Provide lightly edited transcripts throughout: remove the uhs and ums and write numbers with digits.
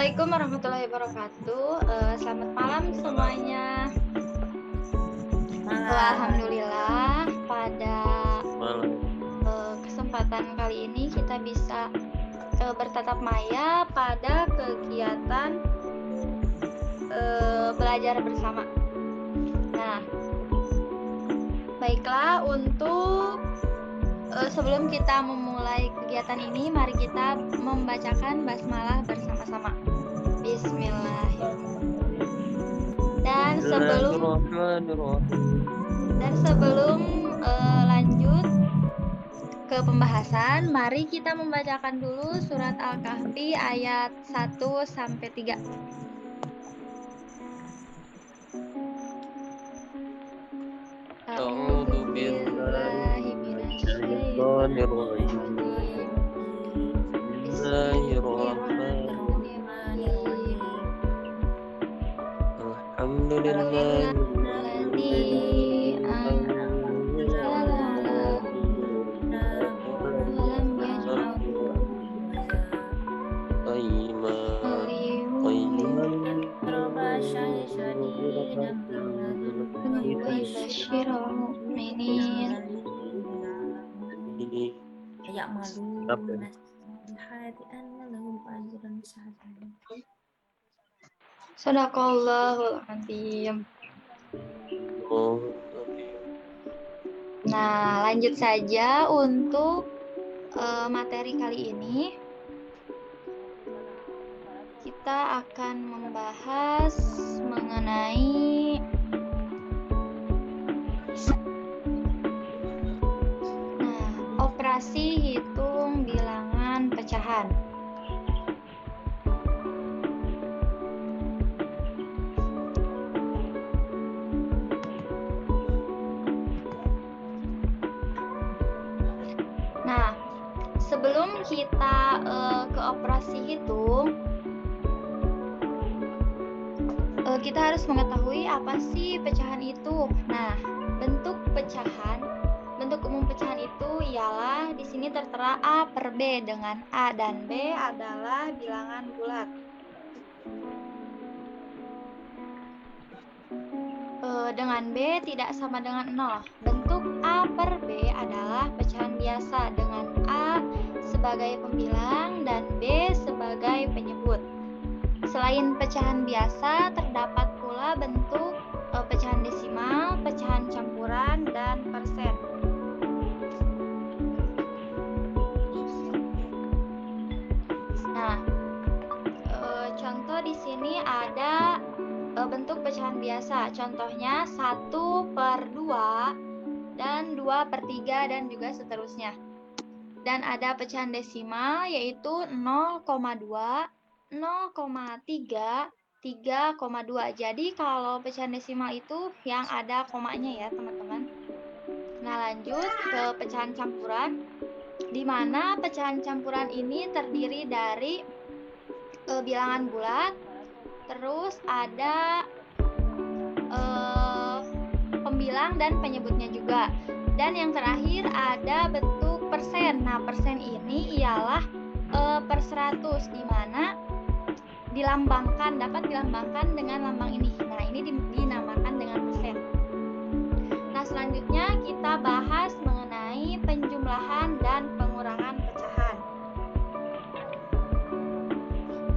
Assalamualaikum warahmatullahi wabarakatuh. Selamat malam semuanya. Alhamdulillah pada Malam. kesempatan kali ini kita bisa bertatap maya pada kegiatan belajar bersama. Nah, baiklah, untuk sebelum kita memulai kegiatan ini, mari kita membacakan basmalah bersama-sama. Bismillahirrahmanirrahim. Dan sebelum lanjut ke pembahasan, mari kita membacakan dulu surat Al-Kahfi ayat 1 sampai 3. A'udzu billahi minasyaitonir rajim. Bismillahirrahmanirrahim. Alhamdulillahilladzi anzala ala walam yaj'al mu'minin. Kayak malu hati lahum ajran hasanan. Shadaqallahul azim. Nah, lanjut saja untuk materi kali ini. Kita akan membahas mengenai operasi hitung bilangan pecahan. Nah, sebelum kita ke operasi hitung, kita harus mengetahui apa sih pecahan itu. Nah, bentuk umum pecahan itu ialah di sini tertera A per B, dengan A dan B adalah bilangan bulat. Dengan B tidak sama dengan 0. Bentuk A per B adalah pecahan biasa dengan A sebagai pembilang dan B sebagai penyebut. Selain pecahan biasa, terdapat pula bentuk pecahan desimal, pecahan campuran, dan persen. Nah, contoh di sini ada bentuk pecahan biasa. Contohnya 1/2 dan 2/3 dan juga seterusnya. Dan ada pecahan desimal yaitu 0,2, 0,3, 3,2. Jadi kalau pecahan desimal itu yang ada komanya ya, teman-teman. Nah, lanjut ke pecahan campuran, di mana pecahan campuran ini terdiri dari bilangan bulat, terus ada pembilang dan penyebutnya juga. Dan yang terakhir ada bentuk persen. Nah, persen ini ialah per 100, di mana dapat dilambangkan dengan lambang ini. Nah, ini dinamakan dengan persen. Nah, selanjutnya kita bahas mengenai penjumlahan dan pengurangan pecahan.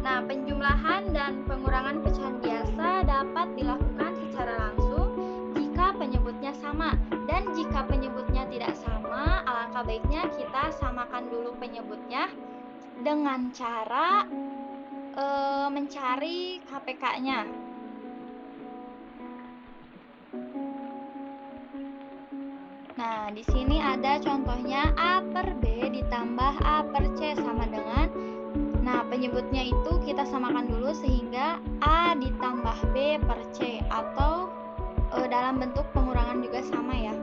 Nah, penjumlahan dan pengurangan pecahan biasa dapat dilakukan secara langsung jika penyebutnya sama. Dan jika penyebutnya tidak sama, alangkah baiknya kita samakan dulu penyebutnya dengan cara mencari KPK-nya. Nah, di sini ada contohnya A per B ditambah A per C sama dengan, nah penyebutnya itu kita samakan dulu sehingga A ditambah B per C, atau dalam bentuk pengurangan juga sama ya.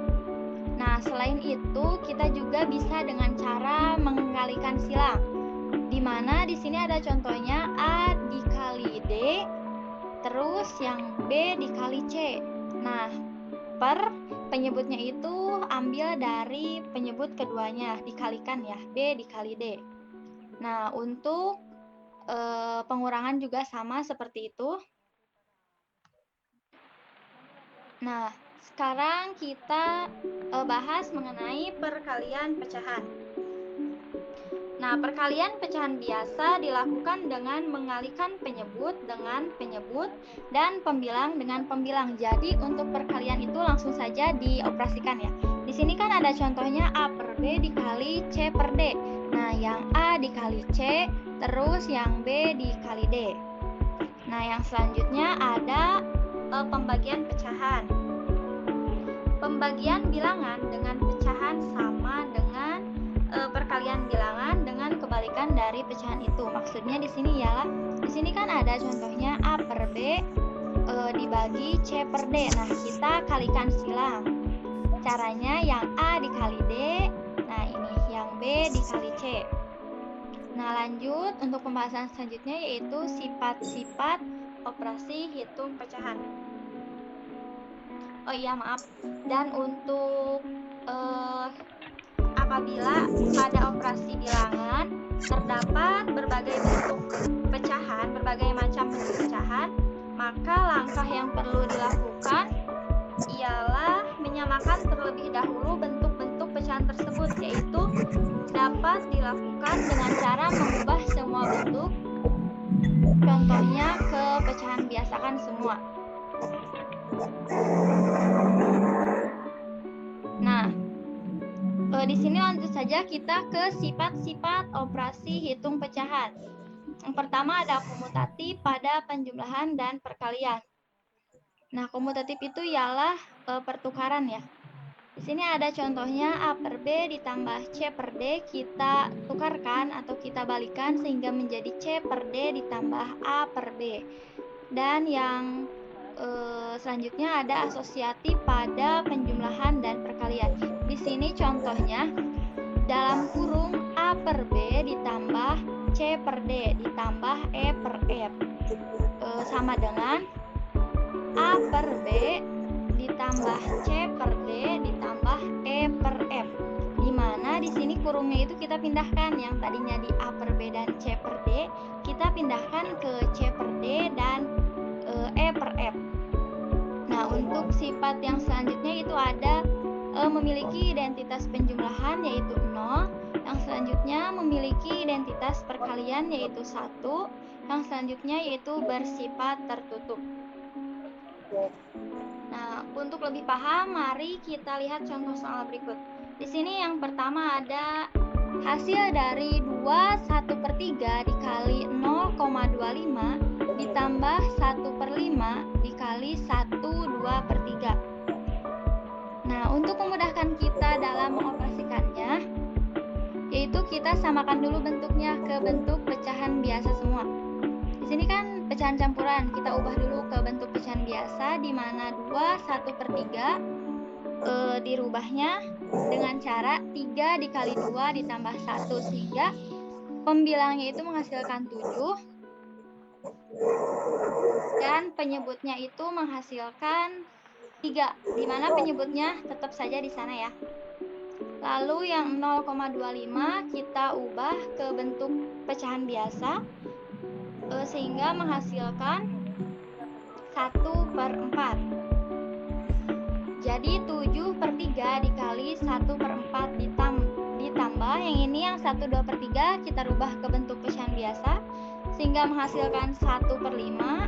Nah, selain itu kita juga bisa dengan cara mengalikan silang, di mana di sini ada contohnya A dikali D, terus yang B dikali C. Nah, per penyebutnya itu ambil dari penyebut keduanya, dikalikan ya, B dikali D. Nah, untuk pengurangan juga sama seperti itu. Nah, sekarang kita bahas mengenai perkalian pecahan. Nah, perkalian pecahan biasa dilakukan dengan mengalihkan penyebut dengan penyebut dan pembilang dengan pembilang. Jadi, untuk perkalian itu langsung saja dioperasikan ya. Di sini kan ada contohnya A per B dikali C per D. Nah, yang A dikali C, terus yang B dikali D. Nah, yang selanjutnya ada pembagian pecahan. Pembagian bilangan dengan pecahan sama dengan perkalian bilangan dengan kebalikan dari pecahan itu. Maksudnya di sini kan ada contohnya A per B dibagi C per D. Nah, kita kalikan silang. Caranya yang A dikali D, nah ini yang B dikali C. Nah, lanjut untuk pembahasan selanjutnya yaitu sifat-sifat operasi hitung pecahan. Oh iya, maaf. Dan untuk apabila pada operasi bilangan terdapat berbagai bentuk pecahan, berbagai macam bentuk pecahan, maka langkah yang perlu dilakukan ialah menyamakan terlebih dahulu bentuk-bentuk pecahan tersebut, yaitu dapat dilakukan dengan cara mengubah semua bentuk, contohnya ke pecahan biasakan semua. Nah, di sini lanjut saja kita ke sifat-sifat operasi hitung pecahan. Yang pertama ada komutatif pada penjumlahan dan perkalian. Nah, komutatif itu ialah pertukaran ya. Di sini ada contohnya A per B ditambah C per D, kita tukarkan atau kita balikan sehingga menjadi C per D ditambah A per B. Dan yang selanjutnya ada asosiatif pada penjumlahan dan perkalian. Di sini contohnya dalam kurung A per B ditambah C per D ditambah E per F sama dengan A per B ditambah C per D ditambah E per F. Di mana di sini kurungnya itu kita pindahkan, yang tadinya di A per B dan C per D kita pindahkan ke C per D dan E per F. Nah, untuk sifat yang selanjutnya itu ada memiliki identitas penjumlahan yaitu 0, yang selanjutnya memiliki identitas perkalian yaitu 1, yang selanjutnya yaitu bersifat tertutup. Nah, untuk lebih paham, mari kita lihat contoh soal berikut. Di sini yang pertama ada hasil dari 2/1/3 dikali 0,25 ditambah 1/5 dikali 1/2/3. Nah, untuk memudahkan kita dalam mengoperasikannya, yaitu kita samakan dulu bentuknya ke bentuk pecahan biasa semua. Di sini kan pecahan campuran, kita ubah dulu ke bentuk pecahan biasa, di mana 2/1/3 dirubahnya dengan cara 3 dikali 2 ditambah 1, sehingga pembilangnya itu menghasilkan 7 dan penyebutnya itu menghasilkan 3, di mana penyebutnya tetap saja di sana ya. Lalu yang 0,25 kita ubah ke bentuk pecahan biasa sehingga menghasilkan 1/4. Jadi 7/3 dikali 1/4 ditambah yang ini yang 1/2/3 kita rubah ke bentuk pecahan biasa sehingga menghasilkan 1/5.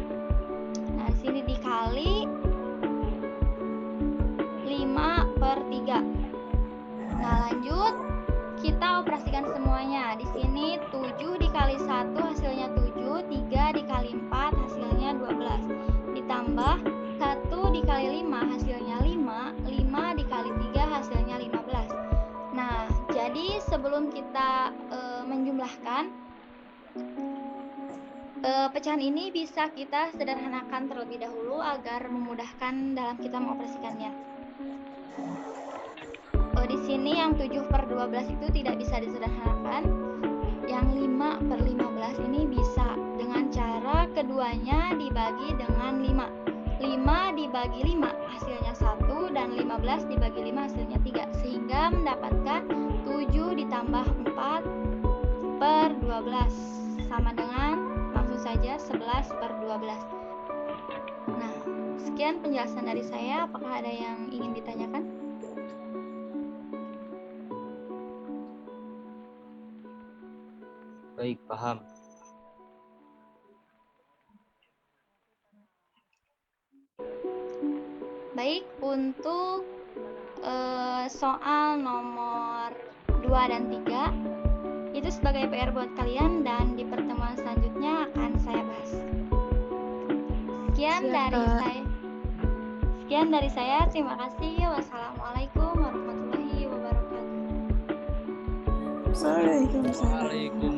Nah, di sini dikali 5/3. Nah, lanjut kita operasikan semuanya. Di sini 7 dikali 1 hasilnya 7, 3 dikali 4 hasilnya 12. Ditambah 1 dikali 5 hasilnya 5, 5 dikali 3 hasilnya 15. Nah, jadi sebelum kita menjumlahkan, pecahan ini bisa kita sederhanakan terlebih dahulu agar memudahkan dalam kita mengoperasikannya. Di sini yang 7/12 itu tidak bisa disederhanakan. Yang 5/15 ini bisa dengan cara keduanya dibagi dengan 5. 5 dibagi 5 hasilnya 1 dan 15 dibagi 5 hasilnya 3, sehingga mendapatkan 7 ditambah 4/12 sama dengan langsung saja 11/12. Nah, sekian penjelasan dari saya. Apakah ada yang ingin ditanyakan? Baik, paham. Baik, untuk soal nomor 2 dan 3 itu sebagai PR buat kalian dan di pertemuan selanjutnya akan saya bahas. Sekian dari saya. Terima kasih. Wassalamualaikum warahmatullahi wabarakatuh. Waalaikumsalam. Waalaikumsalam.